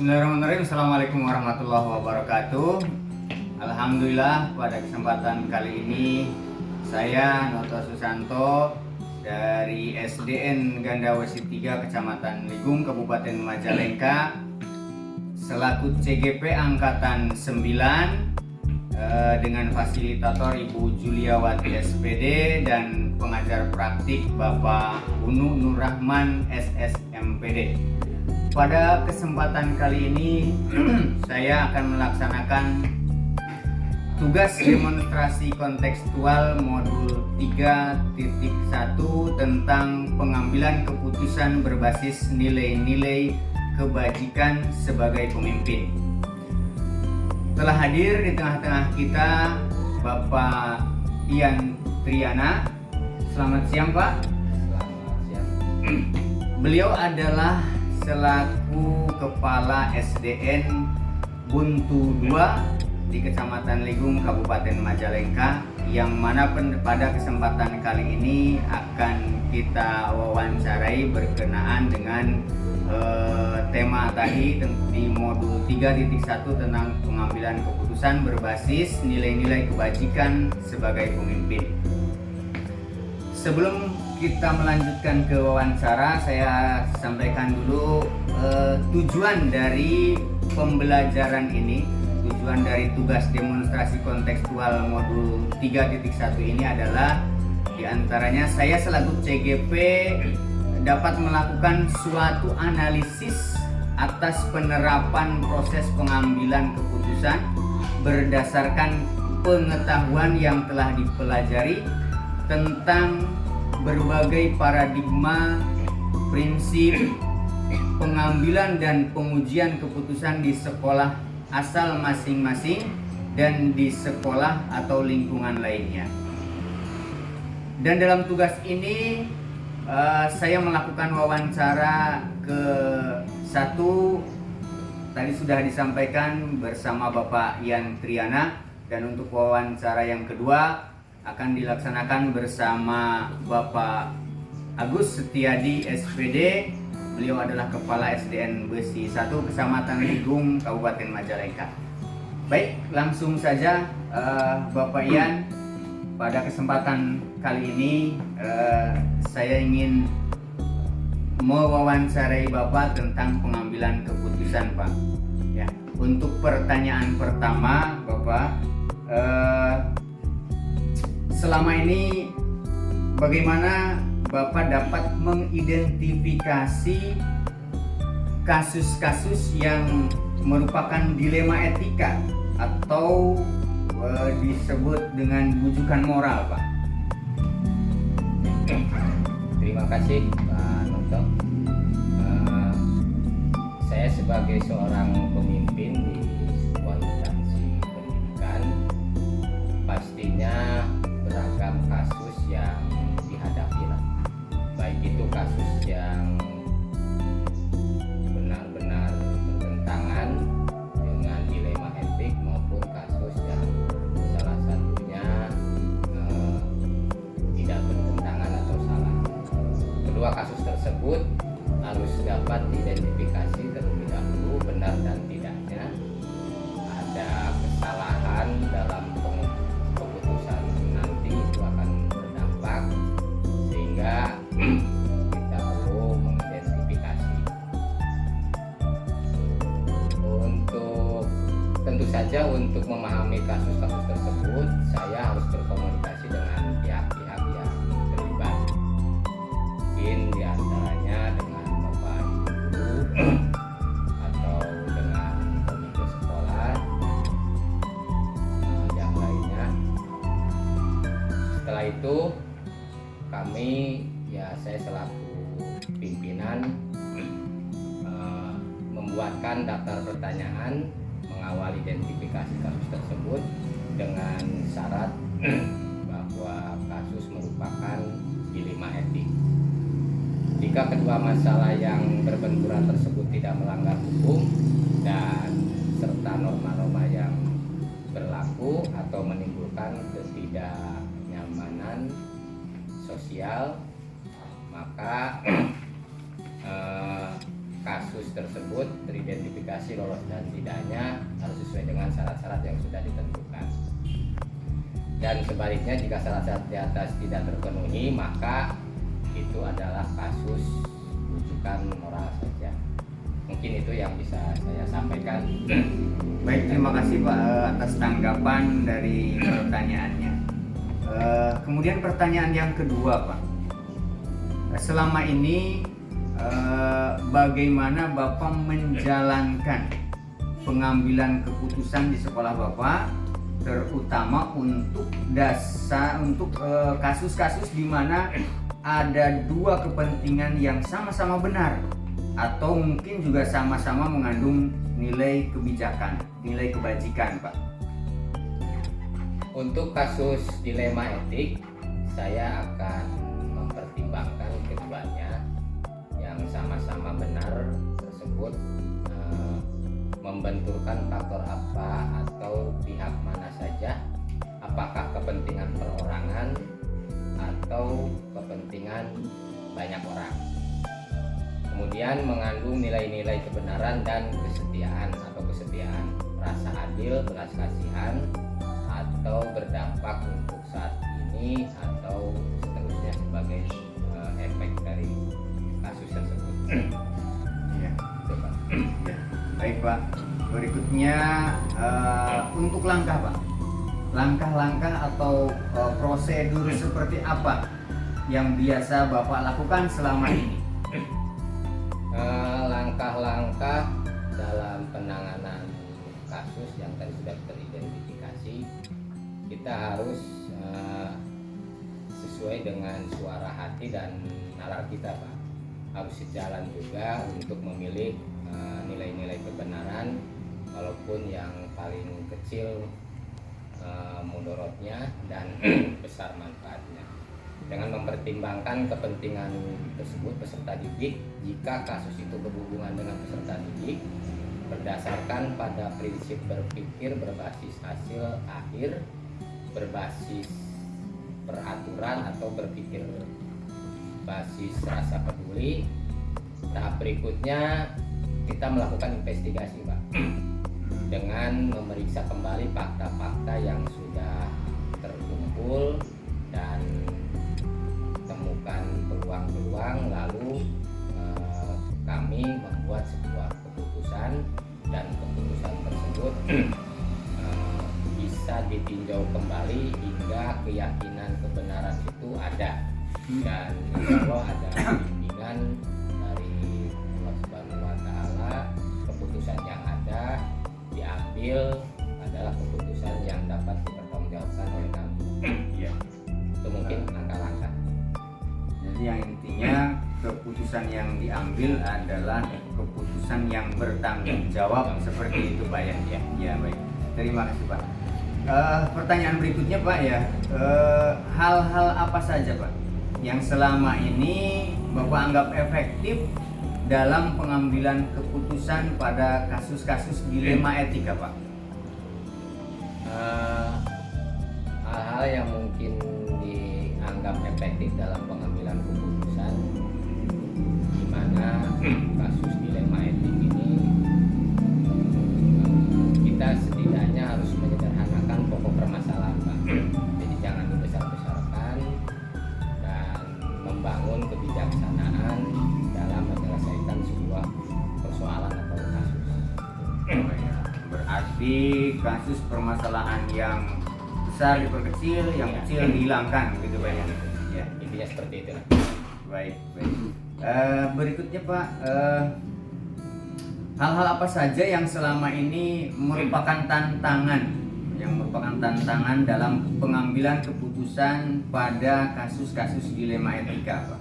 Bismillahirrahmanirrahim. Assalamualaikum warahmatullahi wabarakatuh. Alhamdulillah pada kesempatan kali ini saya Noto Susanto dari SDN Gandawesi 3 Kecamatan Ligung Kabupaten Majalengka selaku CGP Angkatan 9 dengan fasilitator Ibu Juliawati SPD dan pengajar praktik Bapak Unu Nurrahman SSMPD. Pada kesempatan kali ini saya akan melaksanakan tugas demonstrasi kontekstual modul 3.1 tentang pengambilan keputusan berbasis nilai-nilai kebajikan sebagai pemimpin. Telah hadir di tengah-tengah kita Bapak Ian Triana. Selamat siang, Pak. Selamat siang. Beliau adalah selaku Kepala SDN Buntu 2 di Kecamatan Ligung, Kabupaten Majalengka, yang mana pada kesempatan kali ini akan kita wawancarai berkenaan dengan tema tadi di modul 3.1 tentang pengambilan keputusan berbasis nilai-nilai kebajikan sebagai pemimpin. Sebelum kita melanjutkan ke wawancara, saya sampaikan dulu tujuan dari pembelajaran ini. Tujuan dari tugas demonstrasi kontekstual modul 3.1 ini adalah diantaranya saya selaku CGP dapat melakukan suatu analisis atas penerapan proses pengambilan keputusan berdasarkan pengetahuan yang telah dipelajari tentang berbagai paradigma, prinsip pengambilan dan pengujian keputusan di sekolah asal masing-masing dan di sekolah atau lingkungan lainnya. Dan dalam tugas ini saya melakukan wawancara ke satu tadi sudah disampaikan bersama Bapak Ian Triana, dan untuk wawancara yang kedua akan dilaksanakan bersama Bapak Agus Setiadi SPD. Beliau adalah Kepala SDN Besi 1 Kecamatan Ligung, Kabupaten Majalengka. Baik, langsung saja Bapak Ian, pada kesempatan kali ini saya ingin mewawancarai Bapak tentang pengambilan keputusan, Pak. Ya, untuk pertanyaan pertama, Bapak, selama ini bagaimana Bapak dapat mengidentifikasi kasus-kasus yang merupakan dilema etika atau disebut dengan bujukan moral, Pak? Terima kasih, Pak Noto. Saya sebagai seorang pemimpin di sebuah instansi pendidikan, pastinya beragam kasus yang dihadapi lah. Baik itu kasus yang benar-benar bertentangan dengan dilema etik maupun kasus yang salah satunya tidak bertentangan atau salah. Kedua kasus tersebut harus dapat diidentifikasi terlebih dahulu benar dan tidaknya ada kesalahan dalam keputusan nanti itu akan berdampak, sehingga kita perlu mengidentifikasi. Tentu saja untuk memahami kasus-kasus tersebut saya harus berkomunikasi dengan pihak-pihak yang terlibat. Mungkin diantaranya dengan Bapak Ibu atau dengan komite sekolah yang lainnya. Setelah itu kami, saya selaku pimpinan membuatkan daftar pertanyaan mengawal identifikasi kasus tersebut dengan syarat bahwa kasus merupakan dilema etik. Jika kedua masalah yang berbenturan tersebut tidak melanggar hukum dan serta norma-norma yang berlaku atau menimbulkan ketidaknyamanan sosial, maka kasus tersebut teridentifikasi verifikasi lolos dan tidaknya harus sesuai dengan syarat-syarat yang sudah ditentukan. Dan sebaliknya jika syarat-syarat di atas tidak terpenuhi, maka itu adalah kasus rujukan moral saja. Mungkin itu yang bisa saya sampaikan. Baik, terima kasih Pak atas tanggapan dari pertanyaannya. Kemudian pertanyaan yang kedua Pak, selama ini bagaimana Bapak menjalankan pengambilan keputusan di sekolah Bapak, terutama untuk kasus-kasus di mana ada dua kepentingan yang sama-sama benar atau mungkin juga sama-sama mengandung nilai kebijakan, nilai kebajikan, Pak? Untuk kasus dilema etik, saya akan mempertimbangkan keduanya yang sama-sama benar tersebut membenturkan faktor apa atau pihak mana saja, apakah kepentingan perorangan atau kepentingan banyak orang. Kemudian mengandung nilai-nilai kebenaran dan kesetiaan atau kesetiaan, rasa adil, belas kasihan, atau berdampak untuk saat ini atau seterusnya sebagai efek dari kasus tersebut. Ya. Itu, Pak. Ya. Baik Pak, berikutnya untuk langkah Pak, langkah-langkah atau prosedur seperti apa yang biasa Bapak lakukan selama ini? Langkah-langkah dalam penanganan kasus yang tadi sudah teridentifikasi, kita harus sesuai dengan suara hati dan nalar kita, Pak. Harus sejalan juga untuk memilih nilai-nilai kebenaran, walaupun yang paling kecil mudorotnya dan besar manfaatnya. Dengan mempertimbangkan kepentingan tersebut peserta didik, jika kasus itu berhubungan dengan peserta didik, berdasarkan pada prinsip berpikir berbasis hasil akhir, berbasis peraturan atau berpikir basis rasa peduli. Tahap berikutnya kita melakukan investigasi, Pak, dengan memeriksa kembali fakta-fakta yang sudah terkumpul dan temukan peluang-peluang, lalu kami membuat sebuah keputusan, dan keputusan tersebut bisa ditinjau kembali hingga keyakinan kebenaran itu ada, dan insya Allah ada bimbingan dari Allah Subhanahu wa Ta'ala. Keputusan yang ada diambil adalah keputusan yang dapat dipertanggungjawabkan oleh kami. Ya. Itu mungkin langkah-langkah. Jadi yang intinya keputusan yang diambil adalah keputusan yang bertanggung jawab, seperti itu Pak ya. Ya baik. Terima kasih Pak. Pertanyaan berikutnya Pak ya, hal-hal apa saja Pak yang selama ini Bapak anggap efektif dalam pengambilan keputusan pada kasus-kasus dilema etika Pak? Hal-hal yang mungkin dianggap efektif dalam pengambilan keputusan, di mana kasus dilema etik ini kita setidaknya harus menyederhanakan pokok permasalahan, Pak. Jadi jangan dibesar-besarkan dan membangun kebijaksanaan dalam menyelesaikan sebuah persoalan atau kasus. Berarti kasus permasalahan yang besar diperkecil, yang kecil dihilangkan, gitu Pak ya. Ya, Intinya seperti itu. baik. Berikutnya Pak, hal-hal apa saja yang selama ini merupakan tantangan dalam pengambilan keputusan pada kasus-kasus dilema etika Pak?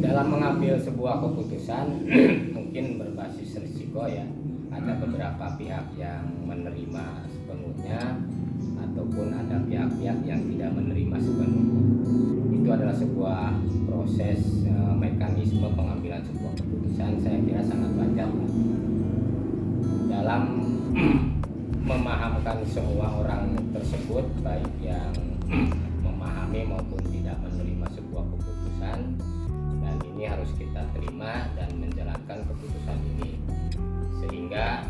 Dalam mengambil sebuah keputusan mungkin berbasis risiko ya. Ada beberapa pihak yang menerima sepenuhnya ataupun ada pihak-pihak yang tidak menerima sepenuhnya. Itu adalah sebuah proses mekanisme pengambilan sebuah keputusan, saya kira sangat wajar dalam memahamkan semua orang tersebut, baik yang memahami maupun tidak menerima sebuah keputusan. Dan ini harus kita terima dan menjalankan keputusan ini sehingga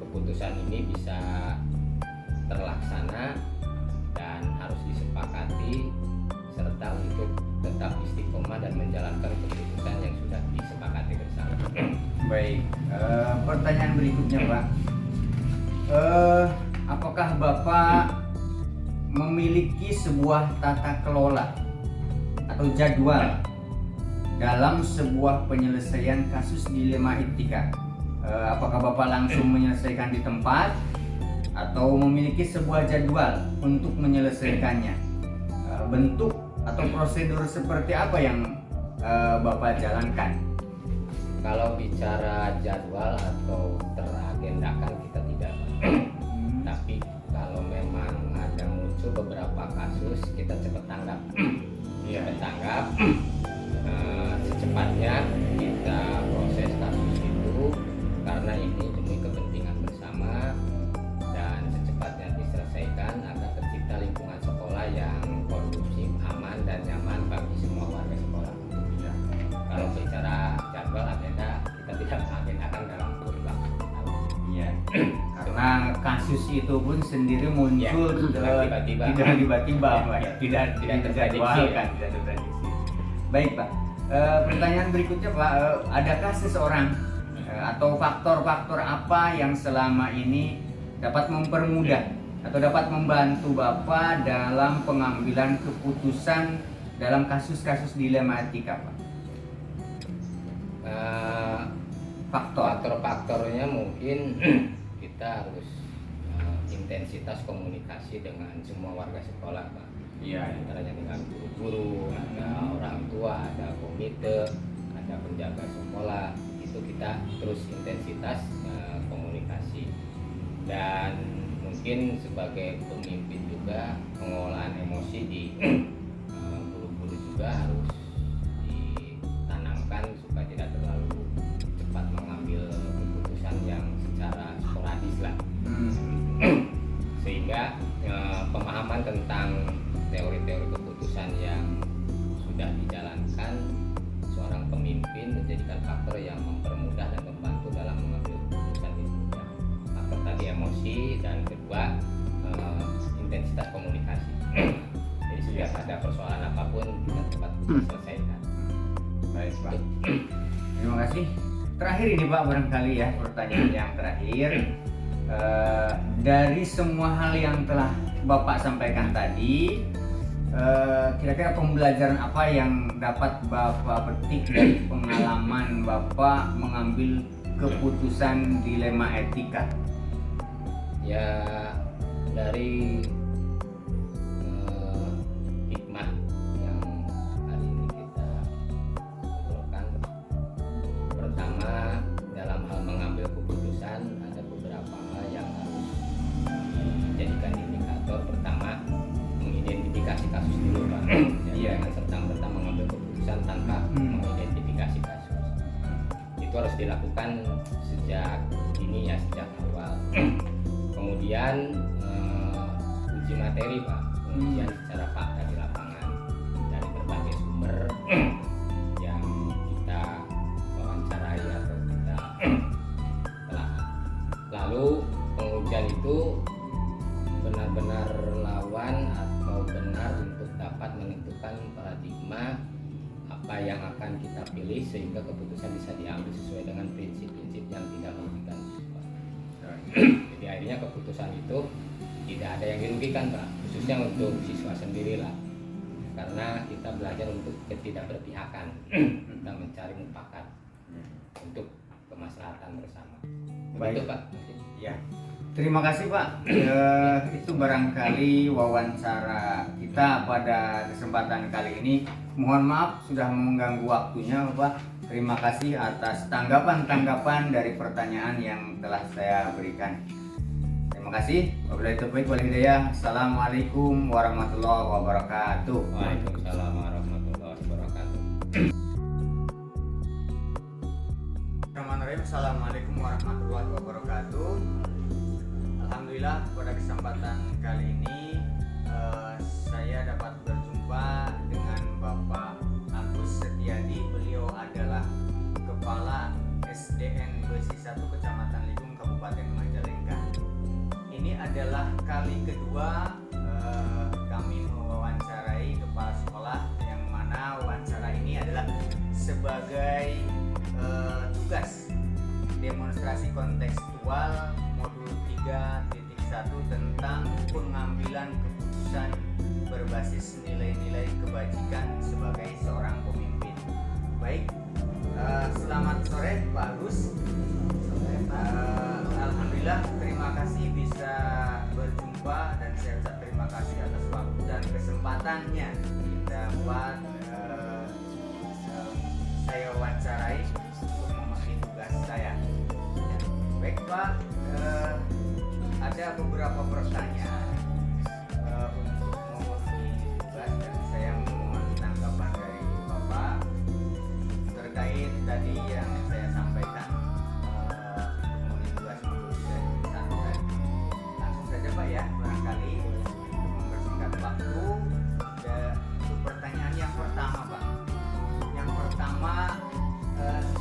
keputusan ini bisa terlaksana dan harus disepakati serta untuk tetap istiqomah dan menjalankan keputusan yang sudah disepakati bersama. Baik, pertanyaan berikutnya Pak, apakah Bapak memiliki sebuah tata kelola atau jadwal dalam sebuah penyelesaian kasus dilema etika? Apakah Bapak langsung menyelesaikan di tempat atau memiliki sebuah jadwal untuk menyelesaikannya? Bentuk atau prosedur seperti apa yang Bapak jalankan? Kalau bicara jadwal atau teragendakan kita tidak, tapi kalau memang ada muncul beberapa kasus kita cepat tanggap. Cepat tanggap, secepatnya kita proses kasus itu karena ini demi kepentingan bersama dan secepatnya diselesaikan agar tercipta lingkungan sekolah yang kondusif, aman dan nyaman bagi semua warga sekolah. Kalau bicara jadwal agenda kita tidak mengagendakan dalam kurun waktu. Iya. Karena kasus itu pun sendiri muncul tiba-tiba. tidak tiba-tiba, Pak. Ya, Tidak dijadwalkan, tidak terprediksi. Baik, Pak. Pertanyaan berikutnya, Pak, adakah seseorang atau faktor-faktor apa yang selama ini dapat mempermudah atau dapat membantu Bapak dalam pengambilan keputusan dalam kasus-kasus dilema etika, Pak? Faktor-faktornya mungkin kita harus intensitas komunikasi dengan semua warga sekolah, Pak. Iya. Antaranya dengan guru-guru, ada orang tua, ada komite, ada penjaga sekolah. Itu kita terus intensitas komunikasi. Dan mungkin sebagai pemimpin juga pengolahan emosi di guru-guru juga harus ditanamkan supaya tidak terlalu cepat mengambil keputusan yang secara sporadis lah. Sehingga pemahaman tentang teori-teori keputusan yang sudah dijalankan seorang pemimpin menjadikan faktor yang mempermudah dan membantu dalam mengambil keputusan itu. Faktor tadi emosi dan kedua intensitas komunikasi. Jadi setiap ada persoalan apapun kita cepat selesaikan. Baik, Pak. Terima kasih. Terakhir ini, Pak, barangkali ya pertanyaan yang terakhir. Dari semua hal yang telah Bapak sampaikan tadi, kira-kira pembelajaran apa yang dapat Bapak petik dari pengalaman Bapak mengambil keputusan dilema etika? Ya, dari hikmah yang hari ini kita obrolkan, pertama dalam hal mengambil keputusan ada beberapa hal yang harus dijadikan indikator. Pertama, mengidentifikasi kasus dulu, Pak. Jangan serta-merta mengambil keputusan tanpa mengidentifikasi kasus. Itu harus dilakukan sejak dini ya, sejak awal. Kemudian uji materi, Pak, pengujian secara fakta di lapangan dari berbagai sumber yang kita wawancarai atau kita telah. Lalu pengujian itu benar-benar lawan atau benar untuk dapat menentukan paradigma apa yang akan kita pilih sehingga keputusan bisa diambil sesuai dengan prinsip-prinsip yang tidak merugikan siswa. Jadi akhirnya keputusan itu tidak ada yang dirugikan, Pak, khususnya untuk siswa sendirilah, karena kita belajar untuk ketidakberpihakan, kita mencari mufakat untuk kemaslahatan bersama. Begitu, Pak. Ya. Terima kasih, Pak. Itu barangkali wawancara kita pada kesempatan kali ini. Mohon maaf sudah mengganggu waktunya, Pak. Terima kasih atas tanggapan-tanggapan dari pertanyaan yang telah saya berikan. Terima kasih. Wabillahi taufiq wal hidayah. Assalamualaikum warahmatullahi wabarakatuh. Waalaikumsalam warahmatullahi wabarakatuh. Bismillahirrahmanirrahim. Assalamualaikum warahmatullahi wabarakatuh. Alhamdulillah pada kesempatan kali ini saya dapat berjumpa dengan Bapak Agus adalah kali kedua kami mewawancarai kepala sekolah, yang mana wawancara ini adalah sebagai tugas demonstrasi kontekstual modul 3.1 tentang pengambilan keputusan berbasis nilai-nilai kebajikan sebagai seorang pemimpin. Baik, selamat sore Pak Agus. Alhamdulillah, terima kasih bisa berjumpa, dan saya ucap terima kasih atas waktu dan kesempatannya dapat saya wawancarai untuk memenuhi tugas saya. Ya. Baik Pak, ada beberapa pertanyaan untuk memenuhi tugas, dan saya mohon tanggapan dari Bapak terkait tadi yang saya sampaikan. Pak ya, barangkali mempersingkat waktu. Untuk pertanyaan yang pertama Pak, yang pertama,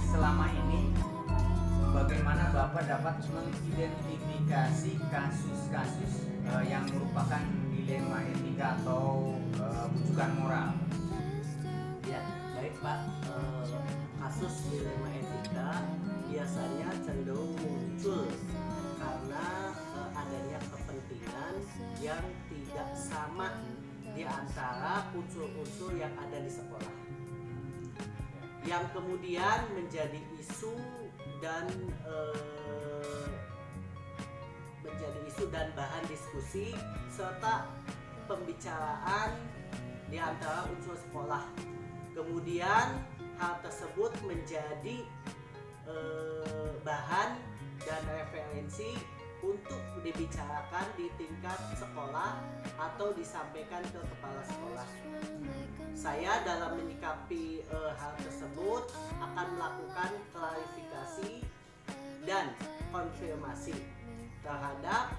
selama ini bagaimana Bapak dapat mengidentifikasi kasus-kasus yang merupakan dilema etika atau bujukan moral? Ya, baik Pak. Kasus dilema etika biasanya cenderung muncul karena adanya kepentingan yang tidak sama di antara unsur-unsur yang ada di sekolah, yang kemudian menjadi isu dan bahan diskusi serta pembicaraan di antara unsur sekolah. Kemudian hal tersebut menjadi bahan dan referensi untuk dibicarakan di tingkat sekolah atau disampaikan ke kepala sekolah. Saya dalam menyikapi hal tersebut akan melakukan klarifikasi dan konfirmasi terhadap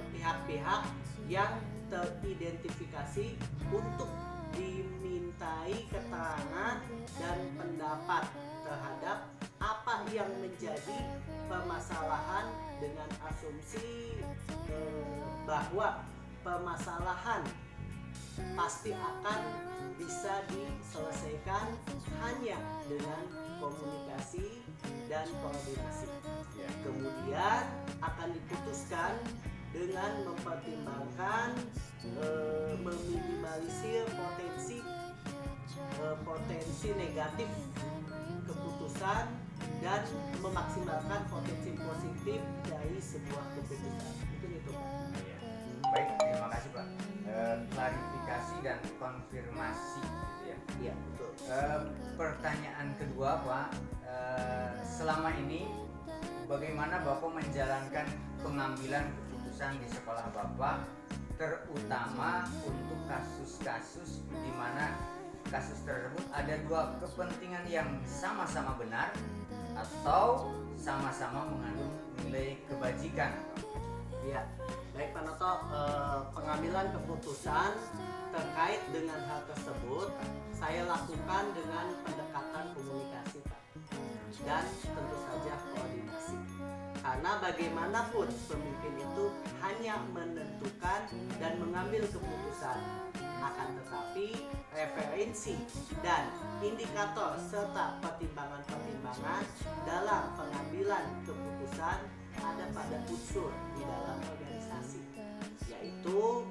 pihak-pihak yang teridentifikasi untuk dimintai keterangan dan pendapat terhadap apa yang menjadi permasalahan, dengan asumsi bahwa permasalahan pasti akan bisa diselesaikan hanya dengan komunikasi dan koordinasi. Kemudian akan diputuskan dengan mempertimbangkan meminimalisir potensi negatif keputusan dan memaksimalkan potensi positif dari sebuah keputusan. Itu Pak. Ya. Baik, terima kasih Pak. Klarifikasi dan konfirmasi gitu ya. Iya, betul. Pertanyaan kedua Pak, selama ini bagaimana Bapak menjalankan pengambilan keputusan di sekolah Bapak, terutama untuk kasus-kasus di mana kasus tersebut ada dua kepentingan yang sama-sama benar atau sama-sama mengandung nilai kebajikan? Ya, baik Pak Noto, pengambilan keputusan terkait dengan hal tersebut saya lakukan dengan pendekatan komunikasi Pak, dan tentu saja koordinasi. Karena bagaimanapun pemimpin itu hanya menentukan dan mengambil keputusan, akan tetapi referensi dan indikator serta pertimbangan-pertimbangan dalam pengambilan keputusan ada pada unsur di dalam organisasi, yaitu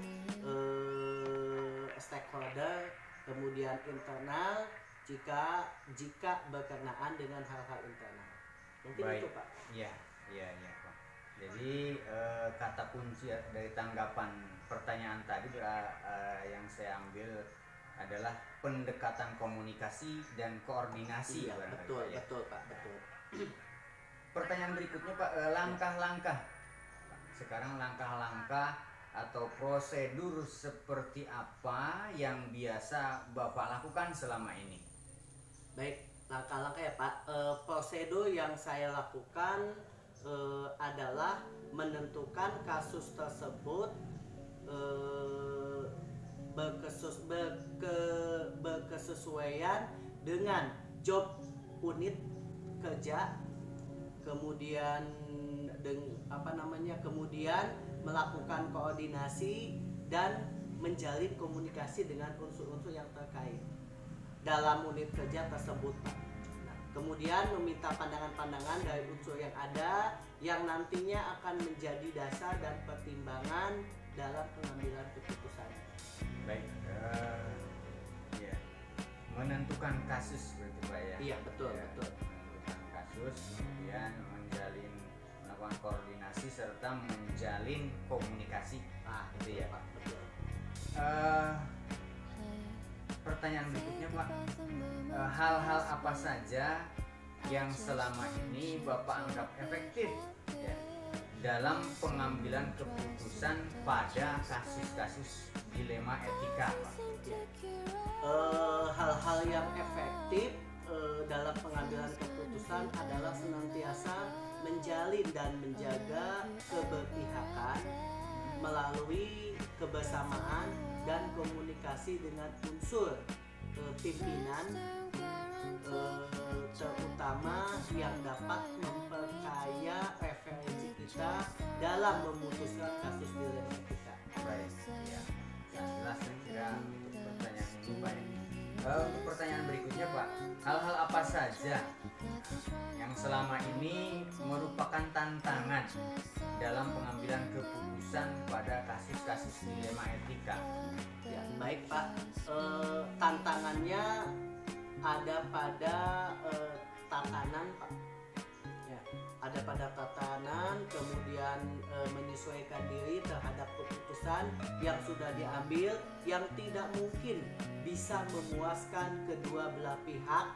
stakeholder, kemudian internal jika berkenaan dengan hal-hal internal. Mungkin Baik. itu Pak. Iya Pak. Jadi kata kunci dari tanggapan pertanyaan tadi yang saya ambil adalah pendekatan komunikasi dan koordinasi. Iya, betul Pak, betul. Pertanyaan berikutnya Pak, langkah-langkah. Sekarang langkah-langkah atau prosedur seperti apa yang biasa Bapak lakukan selama ini? Baik, langkah-langkah ya Pak. Prosedur yang saya lakukan adalah menentukan kasus tersebut berkesesuaian dengan job unit kerja, kemudian kemudian melakukan koordinasi dan menjalin komunikasi dengan unsur-unsur yang terkait dalam unit kerja tersebut, Pak. Nah, kemudian meminta pandangan-pandangan dari unsur yang ada yang nantinya akan menjadi dasar dan pertimbangan dalam pengambilan keputusan. Baik, ya, menentukan kasus berarti Pak ya. Iya, betul, Ya, betul. menentukan kasus, kemudian melakukan koordinasi serta menjalin komunikasi. Gitu ya. Pak, betul. Pertanyaan berikutnya Pak, hal-hal apa saja yang selama ini Bapak anggap efektif ya, dalam pengambilan keputusan pada kasus-kasus dilema etika Pak? Hal-hal yang efektif dalam pengambilan keputusan adalah senantiasa menjalin dan menjaga keberpihakan melalui kebersamaan dan komunikasi dengan unsur pimpinan, terutama yang dapat memperkaya referensi kita dalam memutuskan kasus dilema etika. Baik, ya. Jelas saya kira untuk pertanyaan ini Pak. Untuk pertanyaan berikutnya Pak, hal-hal apa saja yang selama ini merupakan tantangan dalam pengambilan keputusan pada kasus-kasus dilema etika? Ya, baik Pak. Tantangannya ada pada tatanan Pak. Ya, ada pada tatanan, kemudian menyesuaikan diri terhadap keputusan yang sudah diambil yang tidak mungkin bisa memuaskan kedua belah pihak,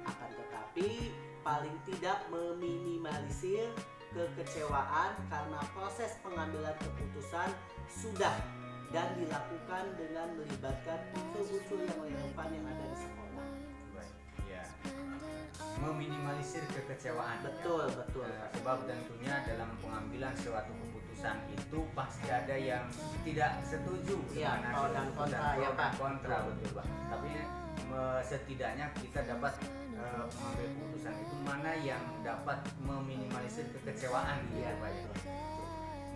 akan tetapi paling tidak meminimalisir kekecewaan karena proses pengambilan keputusan sudah dan dilakukan dengan melibatkan unsur-unsur yang relevan yang ada di sekolah. Baik, ya. Meminimalisir kekecewaan. Betul, ya. betul. Sebab tentunya dalam pengambilan suatu keputusan itu pasti ada yang tidak setuju Iya, dengan pro hasil dan keputusan, kontra, pro ya, dan Pak. kontra, betul Pak. Tapi setidaknya kita dapat mengambil keputusan itu mana yang dapat meminimalisir kekecewaan gitu ya Iya, Pak ya. betul.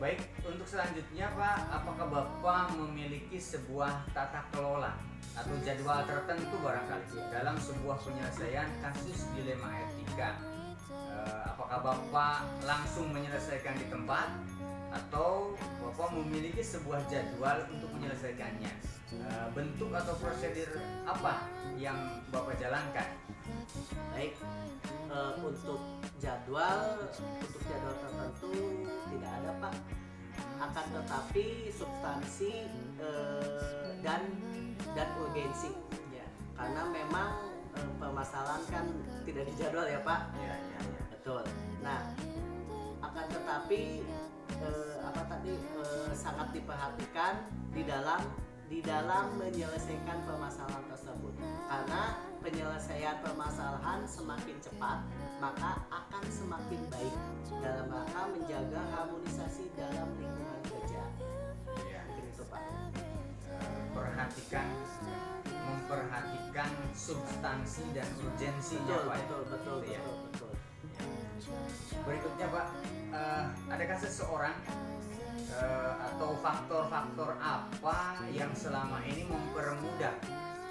Baik, untuk selanjutnya Pak, apakah Bapak memiliki sebuah tata kelola atau jadwal tertentu barangkali dalam sebuah penyelesaian kasus dilema etika? Apakah Bapak langsung menyelesaikan di tempat atau Bapak memiliki sebuah jadwal untuk menyelesaikannya? Bentuk atau prosedur apa yang Bapak jalankan? Baik, untuk jadwal tertentu tidak ada Pak. Akan tetapi substansi dan urgensi ya. Karena memang permasalahan kan tidak dijadwal ya Pak. Ya. Betul. Nah, akan tetapi sangat diperhatikan di dalam menyelesaikan permasalahan tersebut. Karena penyelesaian permasalahan semakin cepat, maka akan semakin baik dalam rangka menjaga harmonisasi dalam lingkungan kerja. Ya. Mungkin itu Pak. Memperhatikan substansi dan urgensinya Betul, Pak. betul. Ya. Berikutnya Pak, adakah seseorang atau faktor-faktor apa yang selama ini mempermudah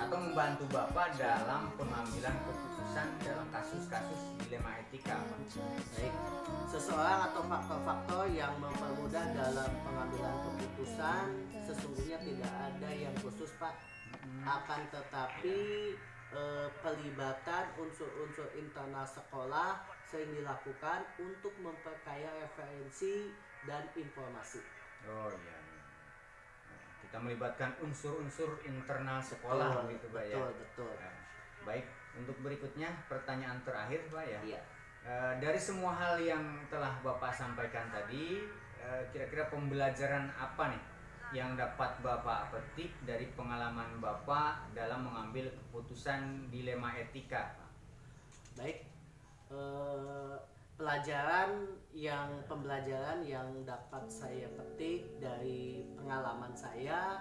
atau membantu Bapak dalam pengambilan keputusan dalam kasus-kasus dilema etika Pak? Baik, seseorang atau faktor-faktor yang mempermudah dalam pengambilan keputusan sesungguhnya tidak ada yang khusus Pak. Akan tetapi pelibatan unsur-unsur internal sekolah sering dilakukan untuk memperkaya referensi dan informasi. Oh iya. Kita melibatkan unsur-unsur internal sekolah gitu Pak ya. Betul. Ya. Baik, untuk berikutnya pertanyaan terakhir Pak ya. Iya. Dari semua hal yang telah Bapak sampaikan tadi, kira-kira pembelajaran apa nih yang dapat Bapak petik dari pengalaman Bapak dalam mengambil keputusan dilema etika Pak? Baik. Pembelajaran yang dapat saya petik dari pengalaman saya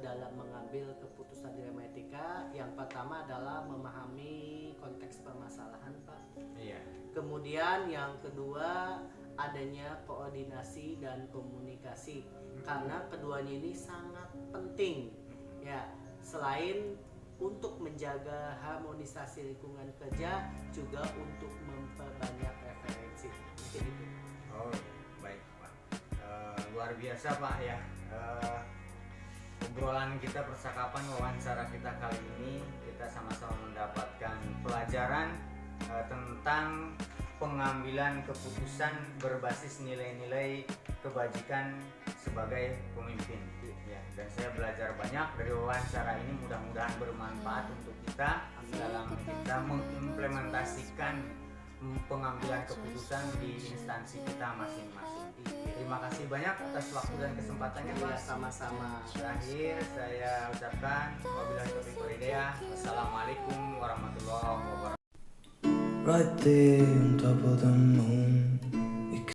dalam mengambil keputusan dilema etika. Yang pertama adalah memahami konteks permasalahan, Pak. Iya. Kemudian yang kedua adanya koordinasi dan komunikasi, karena keduanya ini sangat penting ya. Selain untuk menjaga harmonisasi lingkungan kerja, juga untuk memperbanyak referensi. Mungkin itu. Oh, baik Pak. Luar biasa Pak ya. Obrolan kita, percakapan, wawancara kita kali ini, kita sama-sama mendapatkan pelajaran tentang pengambilan keputusan berbasis nilai-nilai kebajikan sebagai pemimpin ya. Dan saya belajar banyak dari wawancara ini, mudah-mudahan bermanfaat untuk kita dalam kita mengimplementasikan pengambilan keputusan di instansi kita masing-masing. Terima kasih banyak atas waktu dan kesempatannya Pak. Ya, sama-sama. Terakhir saya ucapkan wabillahi taufiq wal hidayah. Wassalamualaikum warahmatullahi wabarakatuh. Right there on top of the moon,